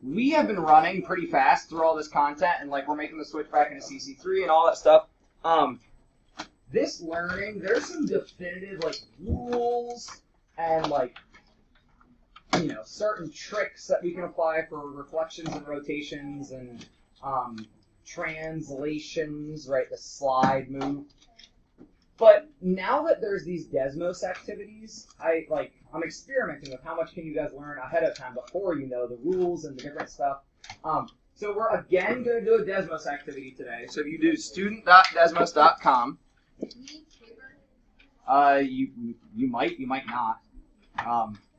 we have been running pretty fast through all this content, and like we're making the switch back into CC3 and all that stuff. This learning, there's some definitive like rules and like certain tricks that we can apply for reflections and rotations and translations, right? The slide move. But now that there's these Desmos activities, I'm experimenting with how much can you guys learn ahead of time before you know the rules and the different stuff. So we're again going to do a Desmos activity today. So if you do student.desmos.com, you might not.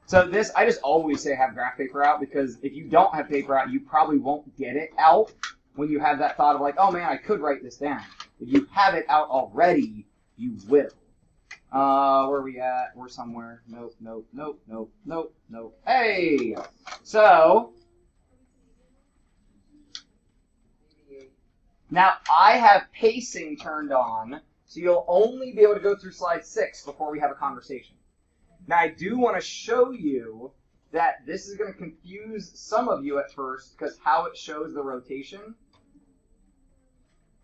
So this, I just always say have graph paper out, because if you don't have paper out, you probably won't get it out when you have that thought of like, oh man, I could write this down. If you have it out already, you will. Where are we at? We're somewhere. Nope, nope, nope, nope, nope, nope. Hey! So, now I have pacing turned on, so you'll only be able to go through slide 6 before we have a conversation. Now, I do want to show you that this is going to confuse some of you at first, because how it shows the rotation.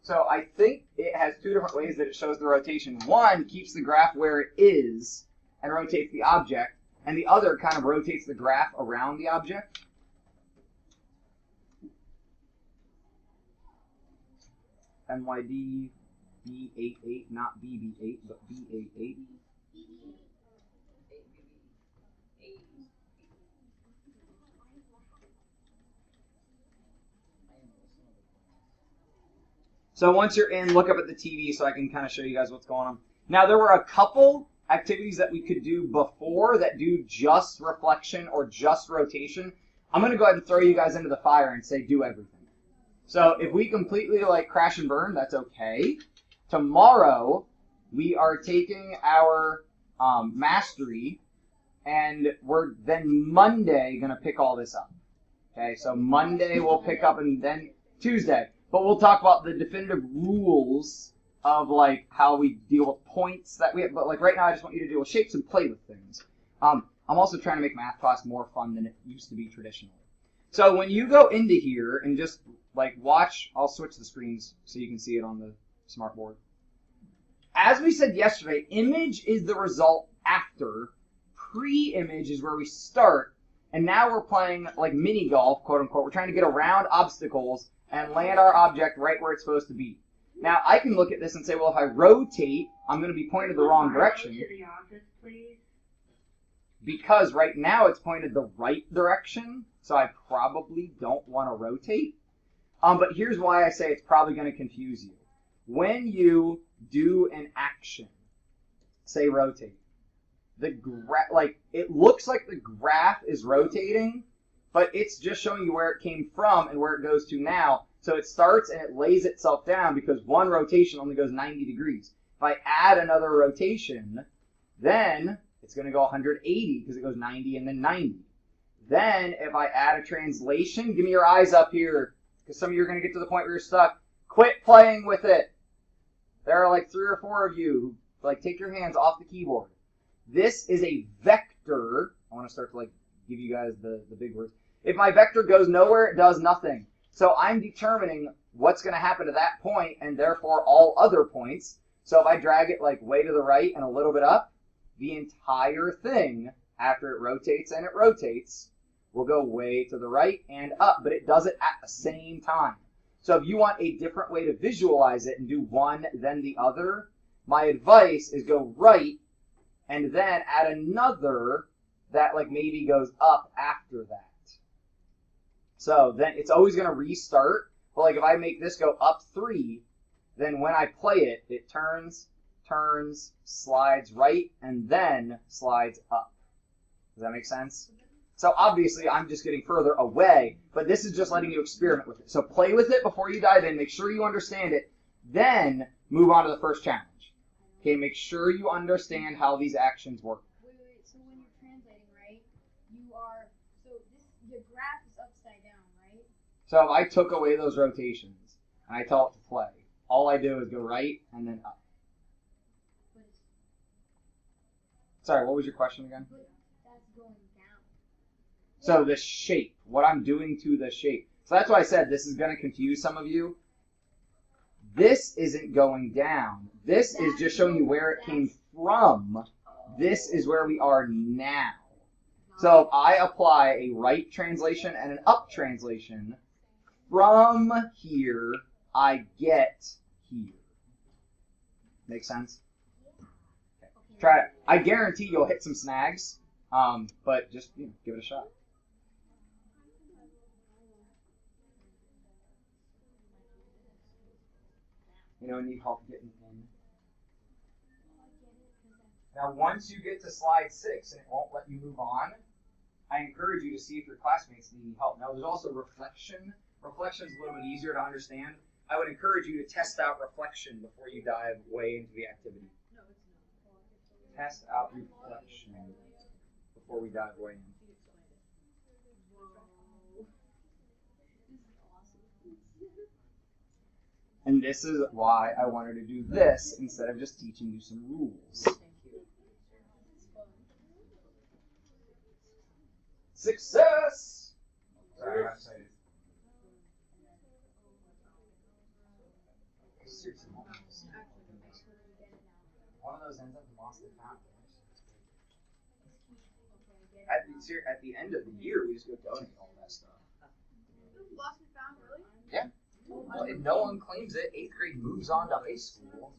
So I think it has 2 different ways that it shows the rotation. One keeps the graph where it is and rotates the object, and the other kind of rotates the graph around the object. MYD B88, not BB8, but B88. So once you're in, look up at the TV so I can kind of show you guys what's going on. Now, there were a couple activities that we could do before that do just reflection or just rotation. I'm going to go ahead and throw you guys into the fire and say do everything. So if we completely like crash and burn, that's okay. Tomorrow, we are taking our mastery, and we're then Monday going to pick all this up. Okay, so Monday we'll pick up, and then Tuesday. But we'll talk about the definitive rules of like how we deal with points that we have. But like right now, I just want you to deal with shapes and play with things. I'm also trying to make math class more fun than it used to be traditionally. So when you go into here and just like watch, I'll switch the screens so you can see it on the smart board. As we said yesterday, image is the result after. Pre-image is where we start. And now we're playing like mini golf, quote unquote. We're trying to get around obstacles and land our object right where it's supposed to be. Now, I can look at this and say, well, if I rotate, I'm going to be pointed the wrong direction. To the office, please. Because right now it's pointed the right direction, so I probably don't want to rotate. But here's why I say it's probably going to confuse you. When you do an action, say rotate, it looks like the graph is rotating, but it's just showing you where it came from and where it goes to now. So it starts and it lays itself down because one rotation only goes 90 degrees. If I add another rotation, then it's going to go 180 because it goes 90 and then 90. Then if I add a translation, give me your eyes up here, because some of you are going to get to the point where you're stuck. Quit playing with it. There are like 3 or 4 of you who take your hands off the keyboard. This is a vector. I want to start to give you guys the big words. If my vector goes nowhere, it does nothing. So I'm determining what's going to happen to that point and therefore all other points. So if I drag it way to the right and a little bit up, the entire thing, after it rotates and it rotates, will go way to the right and up, but it does it at the same time. So if you want a different way to visualize it and do one then the other, my advice is go right and then add another that maybe goes up after that. So then it's always going to restart. But if I make this go up 3, then when I play it, it turns, slides right, and then slides up. Does that make sense? So obviously I'm just getting further away, but this is just letting you experiment with it. So play with it before you dive in. Make sure you understand it. Then move on to the first challenge. Okay, make sure you understand how these actions work. Wait. So when you're translating, right, the graph is upside down, right? So if I took away those rotations and I tell it to play, all I do is go right and then up. Sorry, what was your question again? But that's going down. So the shape, what I'm doing to the shape. So that's why I said this is going to confuse some of you. This isn't going down. This is just showing you where it came from. This is where we are now. So if I apply a right translation and an up translation, from here, I get here. Make sense? Okay. Try it. I guarantee you'll hit some snags, but just give it a shot. Need help getting in. Now, once you get to slide 6 and it won't let you move on, I encourage you to see if your classmates need help. Now, there's also reflection. Reflection is a little bit easier to understand. I would encourage you to test out reflection before you dive way into the activity. Test out reflection before we dive way in. And this is why I wanted to do this instead of just teaching you some rules. Success! Sorry, I got excited. Seriously, one of those ends up in lost and found. At the end of the year, we just go donate all that stuff. Lost and found, really? Yeah. Well, if no one claims it, 8th grade moves on to high school.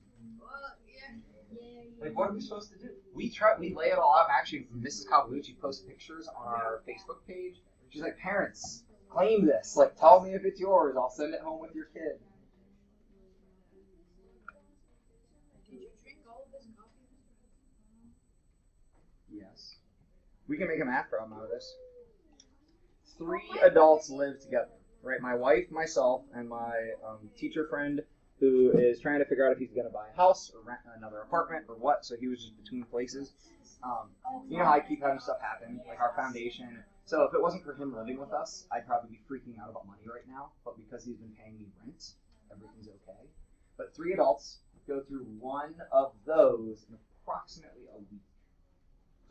Like, what are we supposed to do? We lay it all out. Actually, Mrs. Cavalucci posts pictures on our Facebook page. She's like, parents, claim this. Like, tell me if it's yours. I'll send it home with your kid. Did you drink all of this coffee? Yes. We can make a math problem out of this. 3 adults live together. Right, my wife, myself, and my teacher friend who is trying to figure out if he's going to buy a house or rent another apartment or what, so he was just between places. You know how I keep having stuff happen, like our foundation. So if it wasn't for him living with us, I'd probably be freaking out about money right now, but because he's been paying me rent, everything's okay. But 3 adults go through one of those in approximately a week.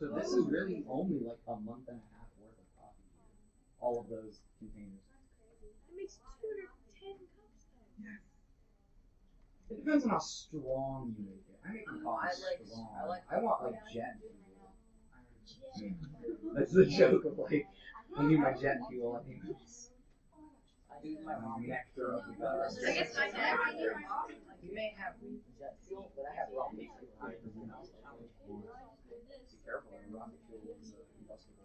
So this is really only like a month and a half worth of coffee here. All of those containers. It makes 210 cups then. Yeah. It depends on how strong you make it. I make coffee strong. I want like jet fuel. That's the joke of like, I need my jet fuel. I think I do my mom nectar of the gutter. I guess my dad might need You may have jet fuel, but I have rocket fuel. Be careful, rocket fuel is combustible.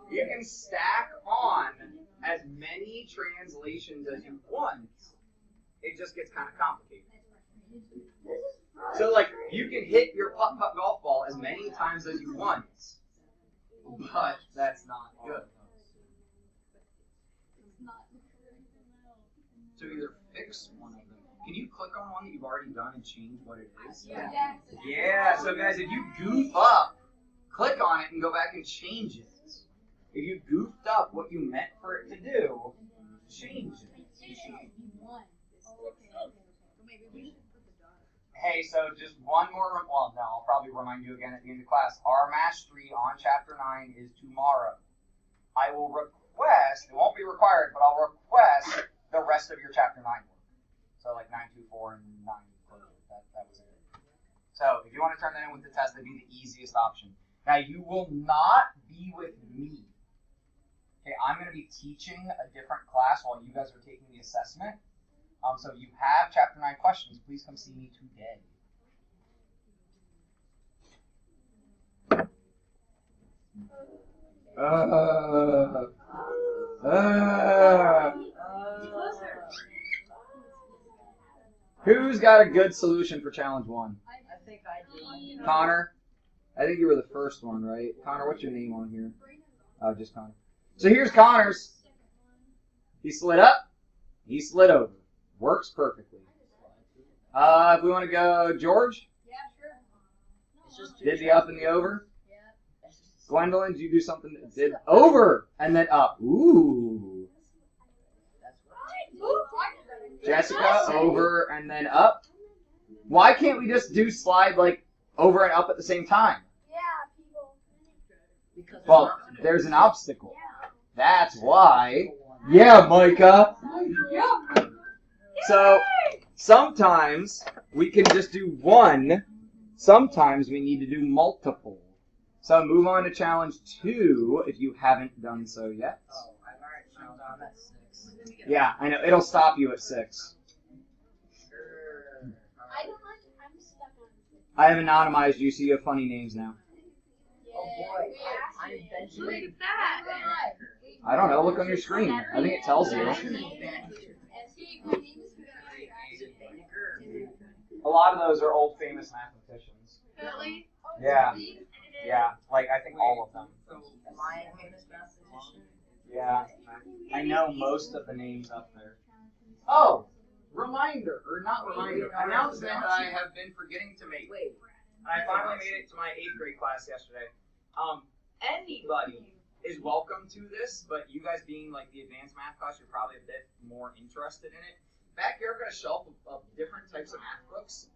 You can stack on as many translations as you want. It just gets kind of complicated. So, like, you can hit your putt-putt golf ball as many times as you want, but that's not good. So either fix one of them. Can you click on one that you've already done and change what it is? Yeah, so guys, if you goof up, click on it and go back and change it. If you goofed up what you meant for it to do, change it. Hey, so just one more, well, no, I'll probably remind you again at the end of class. Our mastery on Chapter 9 is tomorrow. I will request, it won't be required, but I'll request the rest of your Chapter 9 work. So like 924 and 9 closure. That was it. So if you want to turn that in with the test, that'd be the easiest option. Now you will not be with me. Okay, I'm going to be teaching a different class while you guys are taking the assessment. So if you have Chapter 9 questions, please come see me today. Who's got a good solution for challenge 1? I think I do. Connor? I think you were the first one, right? Connor, what's your name on here? Oh, just Connor. So here's Connor's. He slid up. He slid over. Works perfectly. If we want to go, George? Yeah, sure. Did the up and the over? Yeah. Gwendolyn, did you do something that did over and then up? Ooh. Jessica, over and then up. Why can't we just do slide like over and up at the same time? Yeah, people. Because Well, there's an obstacle. That's why. Yeah, Micah. So sometimes we can just do one. Sometimes we need to do multiple. So move on to challenge 2 if you haven't done so yet. Oh, I've already found out that's 6. Yeah, I know. It'll stop you at 6. Sure. I don't like. I'm stuck on. I have anonymized you, so you have funny names now. Oh boy, I'm Benjamin. Look at that. I don't know. Look on your screen. I think it tells you. A lot of those are old famous mathematicians. Really? Yeah. Yeah, like I think all of them. Am I a famous mathematician? Yeah. I know most of the names up there. Oh, reminder, or not reminder, announcement that I have been forgetting to make. Wait. And I finally made it to my 8th grade class yesterday. Anybody is welcome to this, but you guys being like the advanced math class, you're probably a bit more interested in it. Back here, I've got a shelf of different types of math books.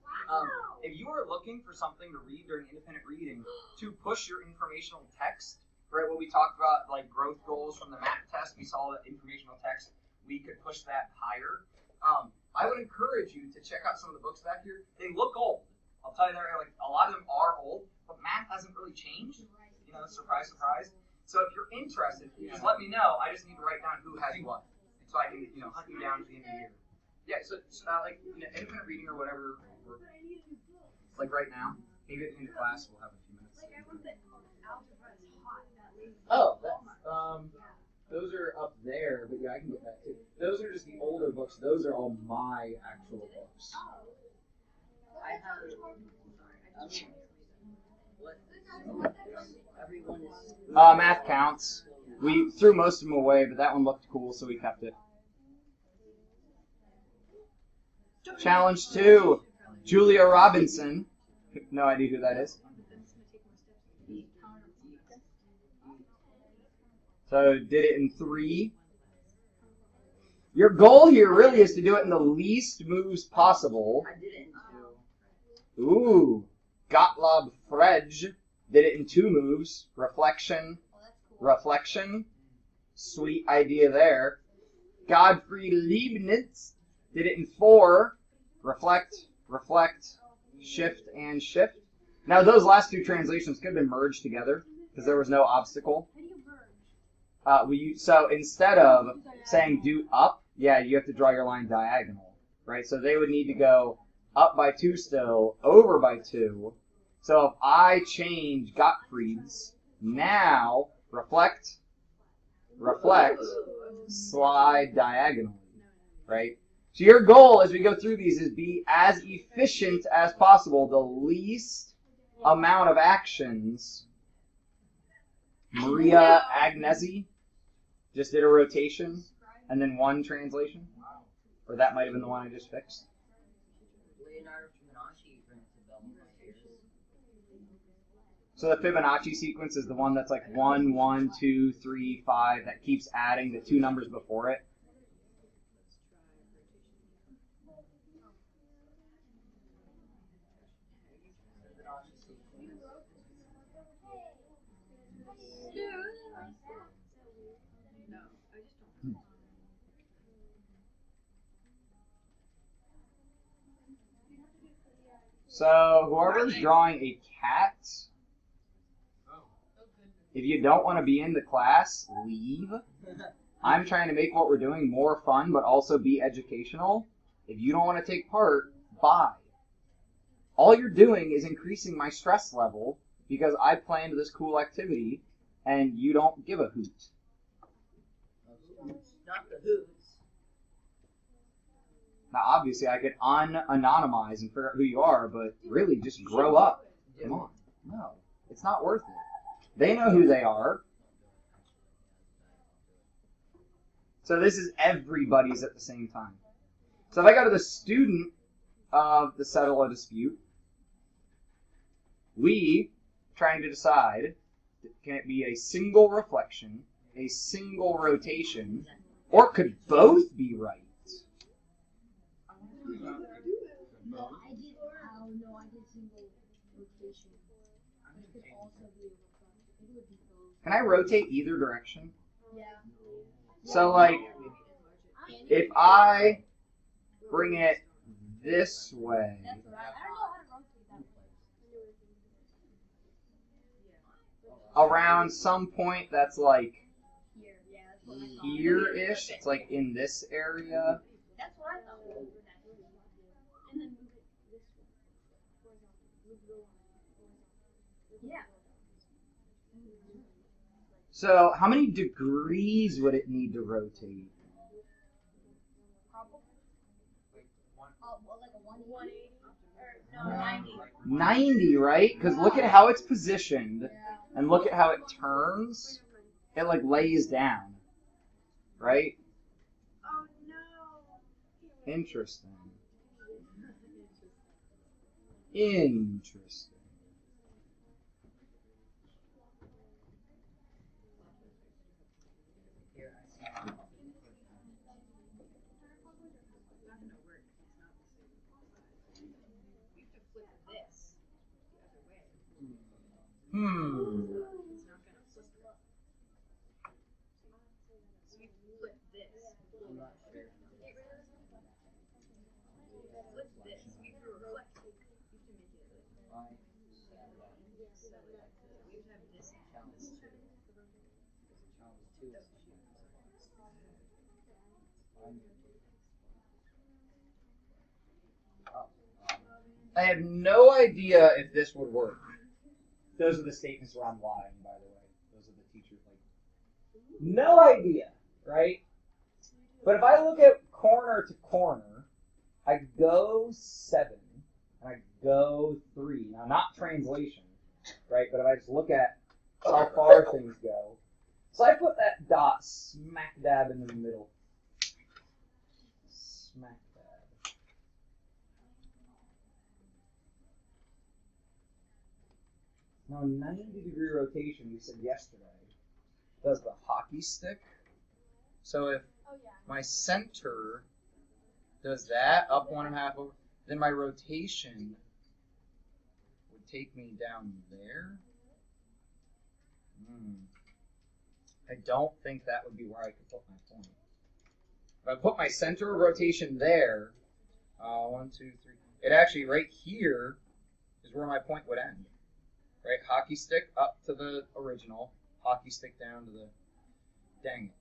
If you are looking for something to read during independent reading to push your informational text, right, what we talked about, like growth goals from the math test, we saw that informational text, we could push that higher. I would encourage you to check out some of the books back here. They look old. I'll tell you that, like, a lot of them are old, but math hasn't really changed. You know, surprise, surprise. So if you're interested, just let me know. I just need to write down who has what, so I can, you know, hunt you down to the end of the year. Yeah, so like, you know, independent reading or whatever, or, like right now, maybe at the end of class we'll have a few minutes. Oh, that's, those are up there, but yeah, I can get that too. Those are just the older books. Those are all my actual books. I have. Everyone is. Math counts. We threw most of them away, but that one looked cool, so we kept it. Challenge 2, Julia Robinson. No idea who that is. So did it in 3. Your goal here really is to do it in the least moves possible. I did it in 2. Ooh, Gottlob Frege did it in 2 moves. Reflection, reflection. Sweet idea there. Gottfried Leibniz did it in 4. Reflect, reflect, shift, and shift. Now those last 2 translations could have been merged together because there was no obstacle. So instead of saying do up, yeah, you have to draw your line diagonal, right? So they would need to go up by 2 still, over by 2. So if I change Gottfried's, now reflect, reflect, slide diagonally, right? So your goal as we go through these is be as efficient as possible, the least amount of actions. Maria Agnesi just did a rotation and then 1 translation. Or that might have been the one I just fixed. So the Fibonacci sequence is the one that's like 1, 1, 2, 3, 5 that keeps adding the 2 numbers before it. So whoever's drawing a cat, if you don't want to be in the class, leave. I'm trying to make what we're doing more fun, but also be educational. If you don't want to take part, bye. All you're doing is increasing my stress level because I planned this cool activity and you don't give a hoot. Not the hoots. Now, obviously, I could un-anonymize and figure out who you are, but really, just grow up. Come on. No, it's not worth it. They know who they are. So this is everybody's at the same time. So if I go to the student of the settle a dispute, we trying to decide, can it be a single reflection, a single rotation, or could both be right? No, I did. No, I did single rotation. It could also be a reflection. It would be both. Can I rotate either direction? Yeah. So like, if I bring it this way, That's what I don't know how to rotate that place. around some point that's like Here, yeah. That's what I thought. here-ish, it's like in this area. That's what I thought. And then move it this way. Yeah. So how many degrees would it need to rotate? Probably. Well, like a 180. Or, no, 90. 90, right? Because look at how it's positioned, Yeah. and look at how it turns. It like lays down, right? Oh no. Interesting. Interesting. Hmm. I have no idea if this would work. Those are the statements where I'm lying, by the way. Those are the teachers like, no idea, right? But if I look at corner to corner, I go 7, and I go 3. Now, not translation, right? But if I just look at how far things go. So I put that dot smack dab in the middle. Smack dab. Now, 90-degree rotation, we said yesterday, does the hockey stick. So if my center does that, up 1.5 over, then my rotation would take me down there. I don't think that would be where I could put my point. If I put my center of rotation there, 1, 2, 3, it actually right here is where my point would end. Right, hockey stick up to the original, hockey stick down to the, dang it.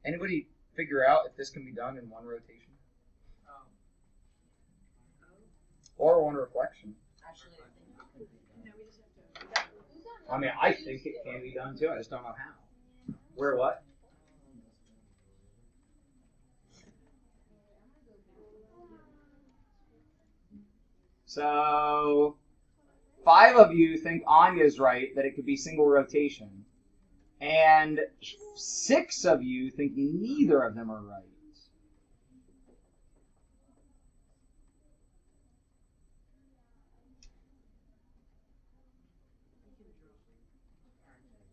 Anybody figure out if this can be done in one rotation? Or one reflection? I mean, I think it can be done too, I just don't know how. Where what? So, 5 of you think Anya's right, that it could be single rotation. And 6 of you think neither of them are right.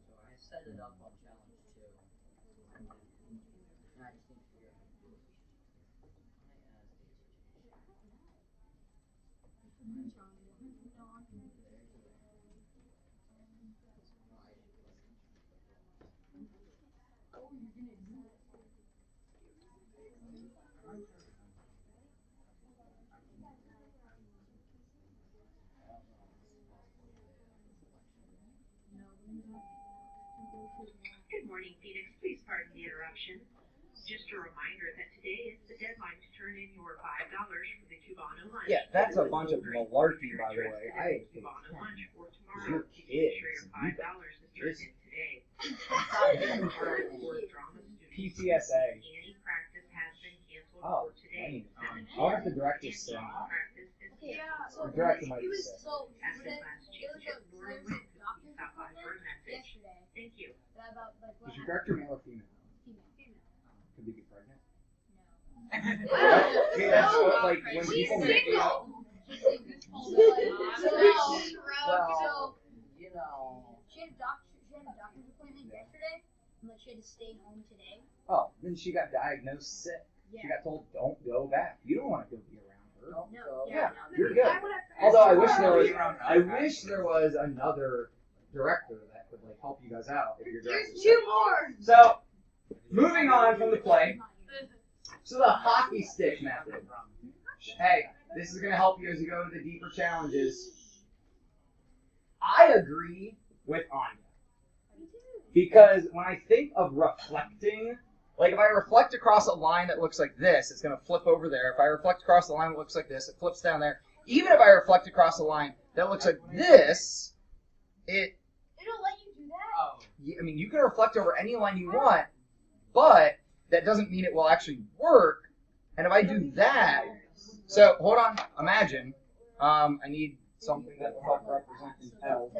So I set it up on challenge 2. And I just need to figure out how to do it. Good morning, Phoenix. Please pardon the interruption. Just a reminder that today is the deadline to turn in your $5 for the Cubano lunch. Yeah, that's a bunch of malarkey, by the way. I hate Cubano lunch for tomorrow. your Make kids. sure your $5 is turned in today. PTSA. Any practice has been canceled Oh, for today. I'll have to direct this thing. Practice is Yeah, so The director might it be was sick. so As it the was class it was championship, a Nora there's Wynn a doctor's stop by for a appointment message. yesterday Thank you. about like what Is your happened. director male or female? Female. Could they be pregnant? No. Yeah, that's what, like when people make it up. Well, you know. She had a doctor's appointment yesterday, Like she had to stay home today. Oh, then she got diagnosed sick. Yeah. She got told, don't go back. You don't want to go be around her. No. Yeah, no. you're good. Although I wish there was another director that could like help you guys out if you're director. There's 2 more. So, moving on from the play, so the hockey stick method. Hey, this is going to help you as you go into the deeper challenges. I agree with Anya. Because when I think of reflecting, like if I reflect across a line that looks like this, it's going to flip over there. If I reflect across a line that looks like this, it flips down there. Even if I reflect across a line that looks like this, They don't let you do that? I mean, you can reflect over any line you want, but that doesn't mean it will actually work. And if I do that, so hold on, imagine, I need something that will help represent an L.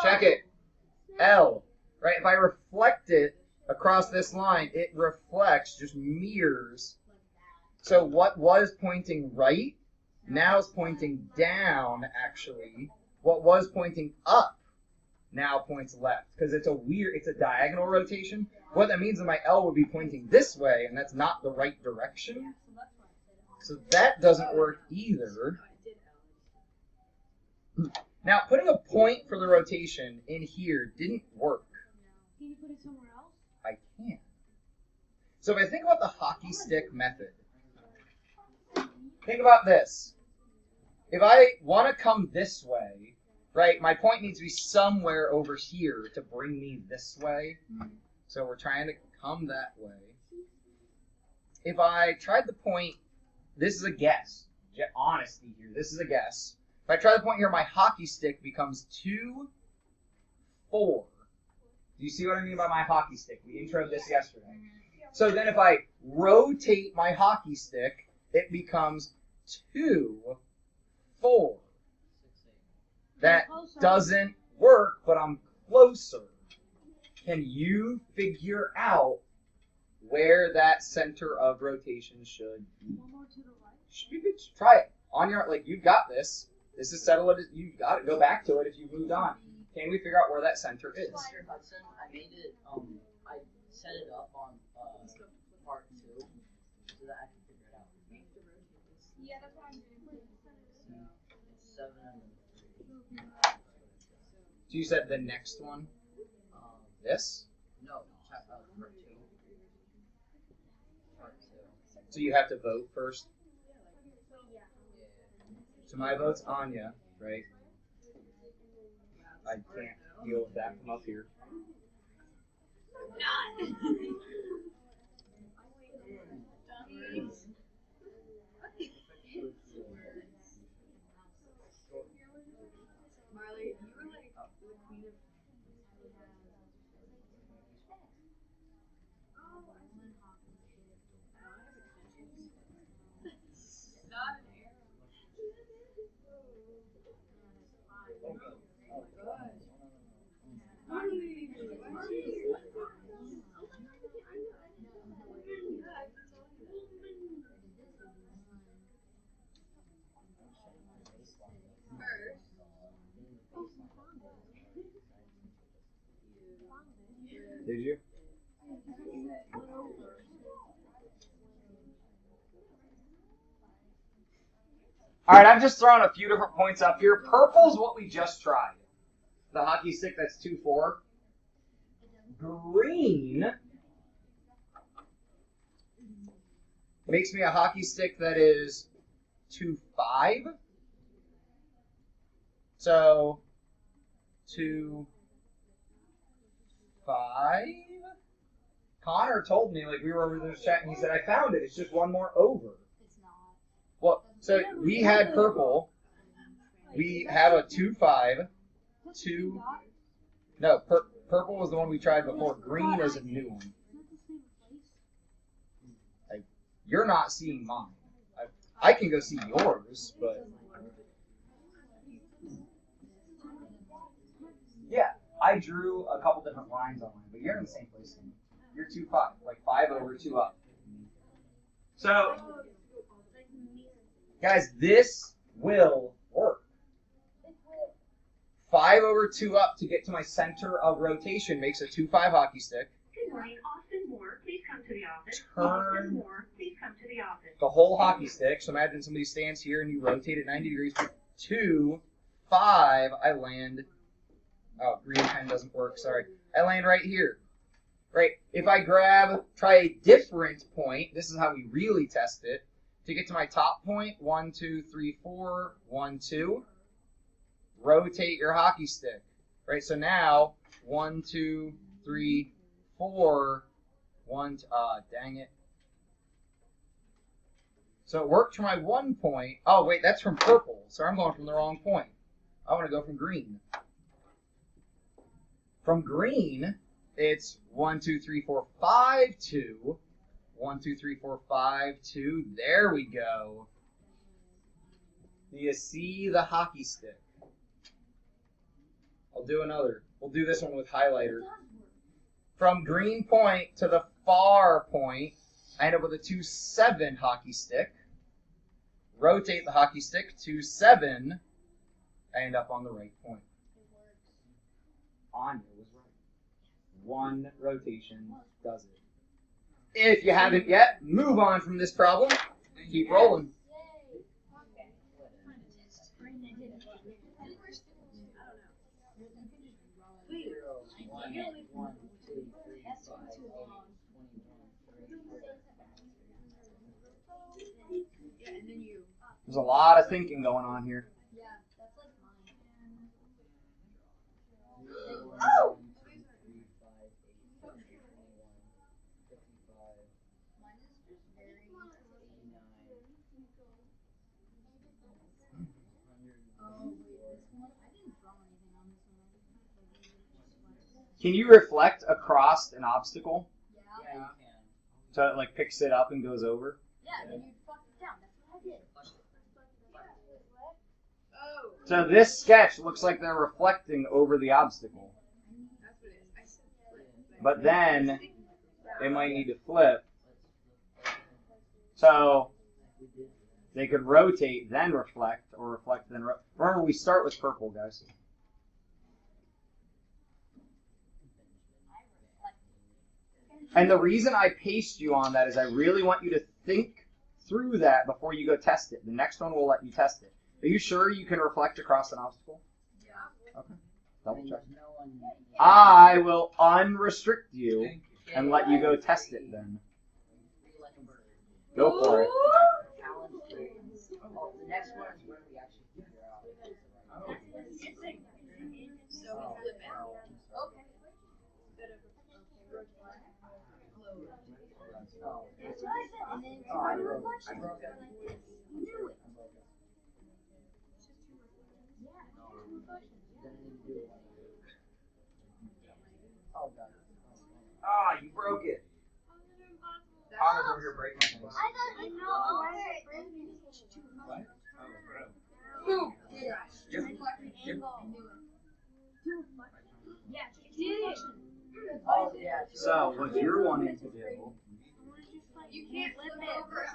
Check it. L. Right? If I reflect it across this line, it reflects, just mirrors. So what was pointing right now is pointing down, actually. What was pointing up now points left. Because it's a diagonal rotation. What that means is my L would be pointing this way, and that's not the right direction. So that doesn't work either. Now, putting a point for the rotation in here didn't work. Can you put it somewhere else? I can. So if I think about the hockey stick method, think about this. If I want to come this way, right, my point needs to be somewhere over here to bring me this way. So we're trying to come that way. If I tried the point, this is a guess. Honesty here, this is a guess. If I try the point here, my hockey stick becomes 2, 4. Do you see what I mean by my hockey stick? We introed this yesterday. So then if I rotate my hockey stick, it becomes 2, 4. That doesn't work, but I'm closer. Can you figure out where that center of rotation should be? One more to the right. You could try it. On your, like, you've got this. This is settled. You got to go back to it if you've moved on. Can we figure out where that center is? Mr. Hudson, I made it, I set it up on part 2 so that I can figure it out. Yeah, that's what I'm doing. It's 7 and 3. So you said the next one? This? No, part 2. Part 2. So you have to vote first? So my vote's Anya, right? I can't deal with that from up here. Marley, you were like the queen of. Did you? All right, I've just thrown a few different points up here. Purple's what we just tried. The hockey stick, that's 2, 4. Green makes me a hockey stick that is 2, 5. So 2, 5. Connor told me, like, we were over there chatting, he said, I found it. It's just one more over. It's not. Well, so we had purple. We have a 2, 5. 2. No, purple was the one we tried before. Green is a new one. You're not seeing mine. I can go see yours, but yeah, I drew a couple different lines on mine, but you're in the same place as me. You're 2, 5, like 5 over, 2 up. So, guys, this will work. 5 over 2 up to get to my center of rotation makes a 2-5 hockey stick. Good morning, Austin Moore. Please come to the office. Turn. Austin Moore, please come to the office. The whole hockey stick. So imagine somebody stands here and you rotate it 90 degrees. 2, 5. I land. Oh, green pen doesn't work. Sorry. I land right here. Right. If I try a different point. This is how we really test it. To get to my top point. 1, 2, 3, 4. 1, 2. Rotate your hockey stick. Right. So now 1, 2, 3, 4. 1. Dang it. So it worked for my 1 point. Oh, wait, that's from purple. So I'm going from the wrong point. I want to go from green. From green, it's 1, 2, 3, 4, 5, 2. 1, 2, 3, 4, 5, 2. There we go. Do you see the hockey stick? I'll do another. We'll do this one with highlighter. From green point to the far point, I end up with a 2-7 hockey stick. Rotate the hockey stick, 2-7. I end up on the right point. Anya was right. One rotation does it. If you haven't yet, move on from this problem. Keep rolling. There's a lot of thinking going on here. Yeah, that's like mine. Oh! Mine is just very. Oh, wait, this one? I didn't draw anything on this one. Can you reflect across an obstacle Yeah. Yeah, you can. so it like picks it up and goes over? Yeah, then you fucked it down. That's what I did. Oh. So this sketch looks like they're reflecting over the obstacle. But then they might need to flip. So they could rotate, then reflect, or reflect, then remember, we start with purple, guys. And the reason I paste you on that is I really want you to think through that before you go test it. The next one will let you test it. Are you sure you can reflect across an obstacle? Yeah. Okay. Double check. No one. I will unrestrict you and let you go test it then. Like a bird. Go for it. Challenge three. Oh, the next one is where we actually figure out. So we flip it. Okay. Oh. That's what I said. And then Oh, I two broke reflections. it. You knew it. Yeah, No. two reflections. Then you do it. Oh, God. Ah, you broke it. Connor's over here breaking things. I thought you know. What? Boom. Yep. Yeah, did. Oh, yeah. So, what you're wanting to do, You can't flip it over.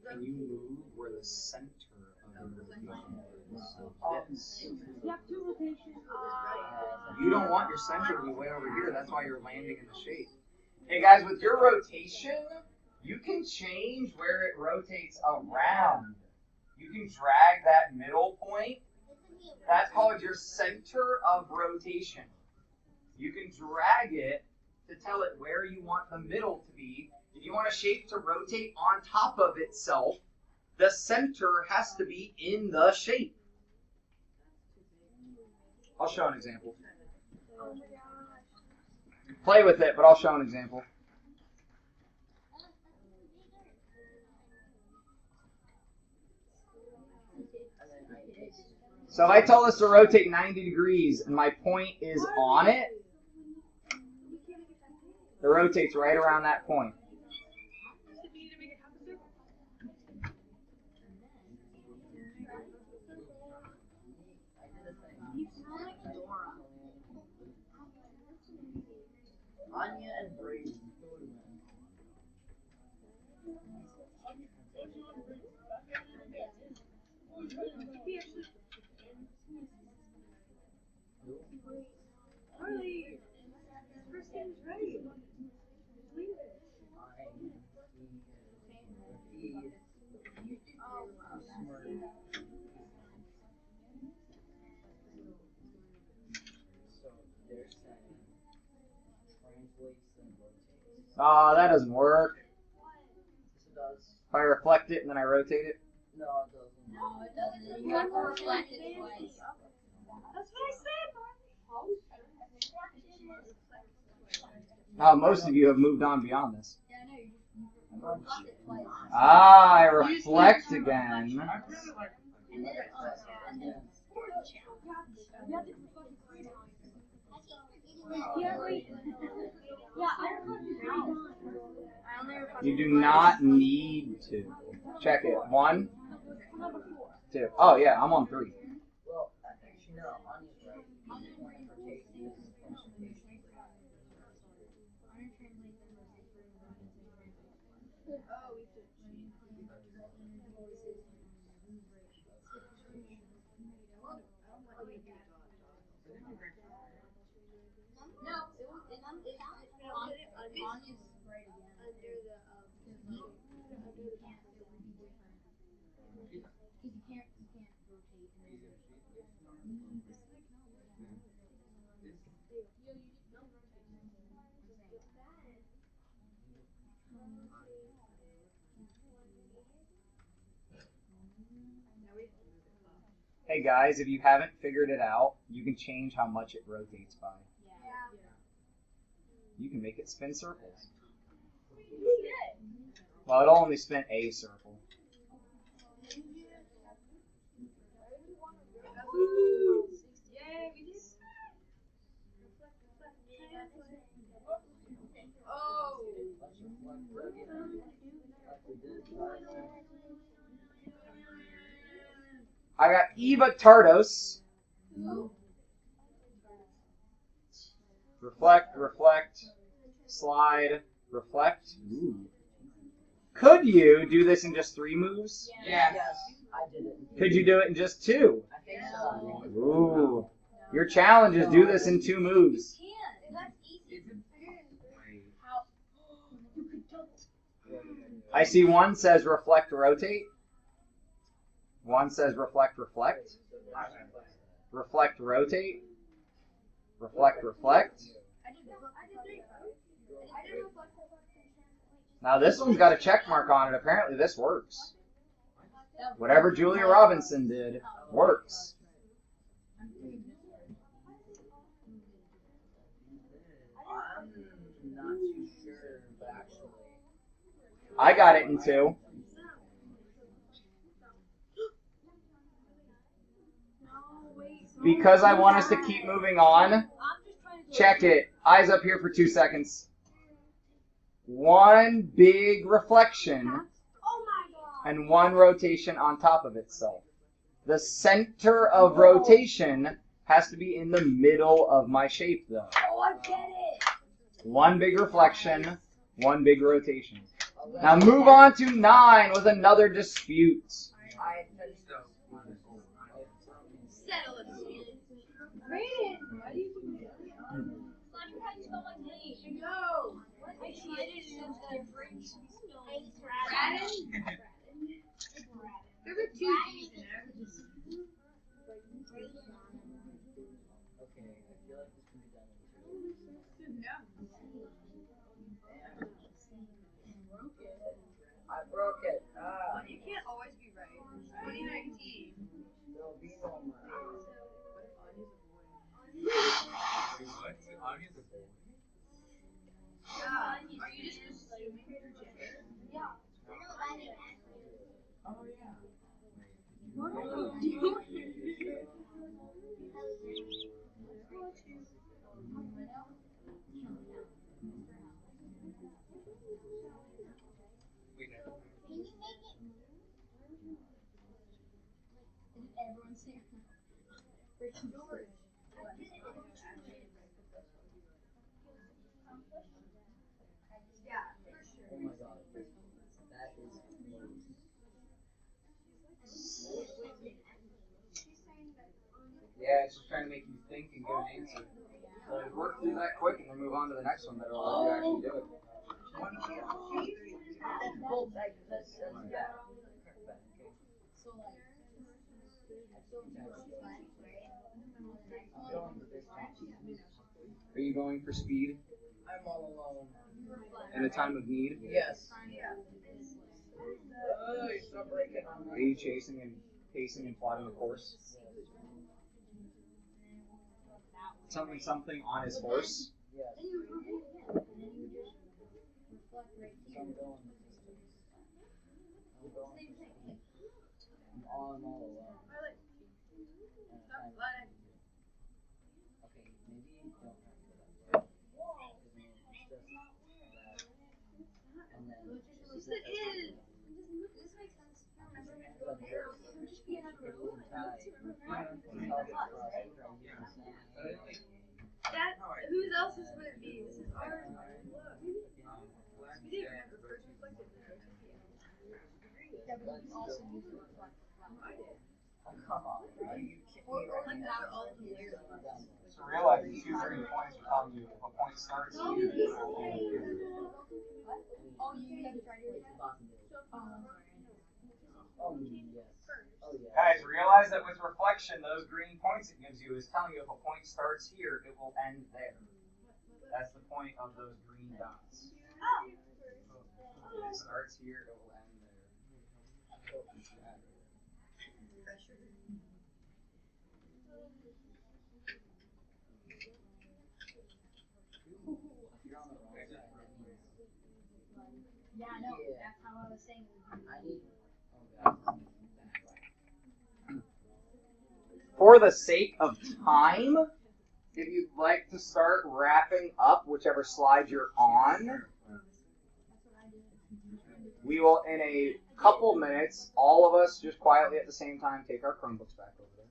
can you move where the center of the rotation is? You don't want your center to be way over here. That's why you're landing in the shape. Hey guys, with your rotation, you can change where it rotates around. You can drag that middle point. That's called your center of rotation. You can drag it to tell it where you want the middle to be. If you want a shape to rotate on top of itself, the center has to be in the shape. I'll show an example. Play with it, but I'll show an example. So if I tell this to rotate 90 degrees and my point is on it, it rotates right around that point. Anya and Brady. Harley, first game's right. Oh, that doesn't work. Yes, it does. If I reflect it and then I rotate it. No, it doesn't. No, it doesn't. You have to reflect it twice. That's what I said. Most of you have moved on beyond this. Yeah, I know. You reflect it twice. Ah, I reflect again. And then and then you have to reflect it 3 times. Yeah, wait. Yeah, I reflect it 3 times. I only reflect You do not need to. Check it. 1, 2. Oh yeah, I'm on 3. Well, actually, no, Anya's right. Rotate is concentration. No, it's Anya's right again. Because you can't rotate. Hey guys, if you haven't figured it out, you can change how much it rotates by. You can make it spin circles. Well, it'll only spin a circle. I got Eva Tardos. Reflect, reflect, slide, reflect. Ooh. Could you do this in just 3 moves? Yes, I did it. Could you do it in just 2? I think so. Ooh. Your challenge is do this in 2 moves. I see one says reflect, rotate. One says reflect, reflect. Reflect, rotate. Reflect, reflect. Now this one's got a check mark on it. Apparently this works. Whatever Julia Robinson did works. I'm not too sure, but actually. I got it in 2. Because I want us to keep moving on, check it. Eyes up here for 2 seconds. One big reflection and one rotation on top of itself. The center of rotation has to be in the middle of my shape, though. Oh, I get it. One big reflection, one big rotation. Now move on to 9 with another dispute. I think so. Settle it. Brayden, why do you keep doing that? How do you spell my name? No. I see it is different. Braden? There were 2 D's in there. Okay, I feel like this can be done in 2. No. I broke it. Ah. You can't always be right. 2019. There'll be no more. Are you just assuming your gender? Yeah. Oh, yeah. What are you doing? Everyone's here. George. Yeah, for sure. Oh my god. That is close. Yeah, it's just trying to make you think and give an answer. So work through that quick and then move on to the next one that'll let you actually do it. Are you going for speed I'm all alone. in a time of need? Yes. You stop breaking on Are me. you chasing and pacing and plotting the course? Something on his horse? Yes. I'm going. I'm all alone. Okay, maybe you don't have to go that far. And then Yes, it is. This makes sense. Just be another one. That, whose else's would it be? This is ours. We didn't have the first reflected there. Yeah, but you also use the reflect. I did. oh, come on. Are you kidding me? Or like that, all of the layers. So realize these 2 green points are telling you if a point starts here. Oh, you have to try to do it. Oh, yes. Oh, yes. Guys, realize that with reflection, those green points it gives you is telling you if a point starts here, it will end there. That's the point of those green dots. If it starts here, it will end there. You're on the wrong side. Yeah, I know. That's how I was saying. I need. Oh, God. For the sake of time, if you'd like to start wrapping up whichever slide you're on, we will, in a couple minutes, all of us just quietly at the same time take our Chromebooks back over there.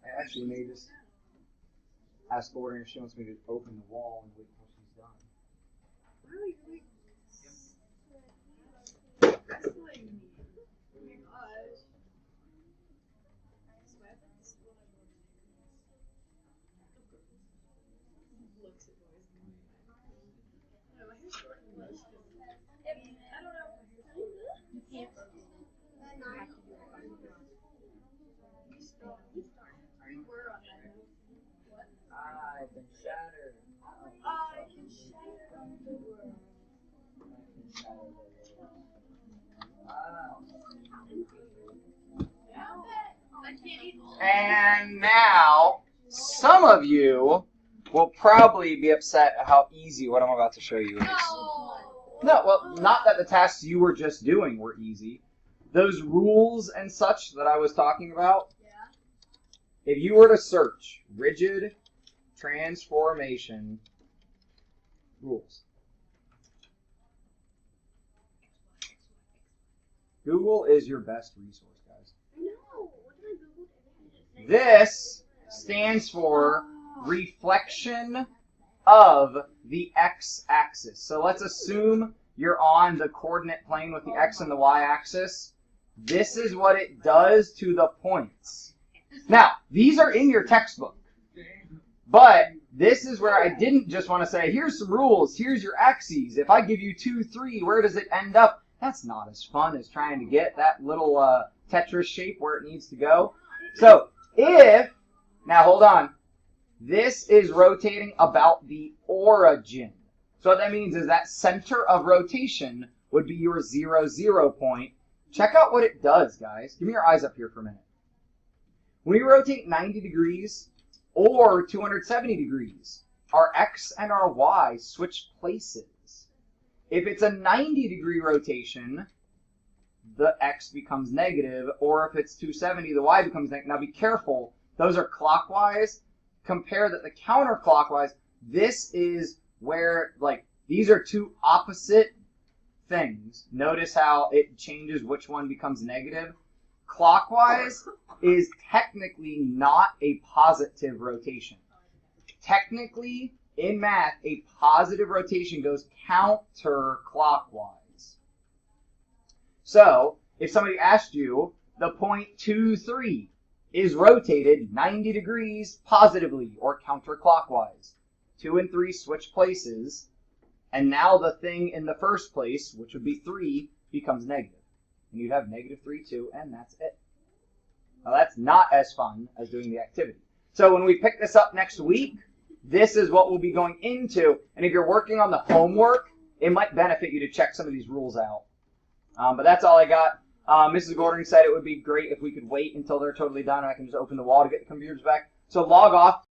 I actually may just ask Gordon if she wants me to open the wall and wait until she's done. Really? Wrestling me. Oh my gosh. Looks at boys. No, my hair's short and lush. I don't know. You can't. You have to do it. You were on that. What? I've been shattered. I can shatter the world. I can't eat all. And now, some of you will probably be upset at how easy what I'm about to show you is. No, well, not that the tasks you were just doing were easy. Those rules and such that I was talking about, Yeah. if you were to search rigid transformation rules, Google is your best resource, guys. I know. What did I Google? This stands for reflection of the x-axis. So let's assume you're on the coordinate plane with the x and the y-axis. This is what it does to the points. Now, these are in your textbook. But this is where I didn't just want to say, here's some rules, here's your axes. If I give you 2, 3, where does it end up? That's not as fun as trying to get that little Tetris shape where it needs to go. So if, now hold on, this is rotating about the origin. So what that means is that center of rotation would be your 0, 0 point. Check out what it does, guys. Give me your eyes up here for a minute. When we rotate 90 degrees or 270 degrees, our x and our y switch places. If it's a 90-degree rotation, the x becomes negative, or if it's 270, the y becomes negative. Now be careful. Those are clockwise. Compare that the counterclockwise, this is where, like, these are two opposite things. Notice how it changes which one becomes negative. Clockwise is technically not a positive rotation. Technically, in math, a positive rotation goes counterclockwise. So, if somebody asked you, the point 2, 3 is rotated 90 degrees positively or counterclockwise. 2 and 3 switch places, and now the thing in the first place, which would be 3, becomes negative. And you'd have negative 3, 2, and that's it. Now that's not as fun as doing the activity. So when we pick this up next week, this is what we'll be going into. And if you're working on the homework, it might benefit you to check some of these rules out. But that's all I got. Mrs. Gordon said it would be great if we could wait until they're totally done and I can just open the wall to get the computers back. So log off.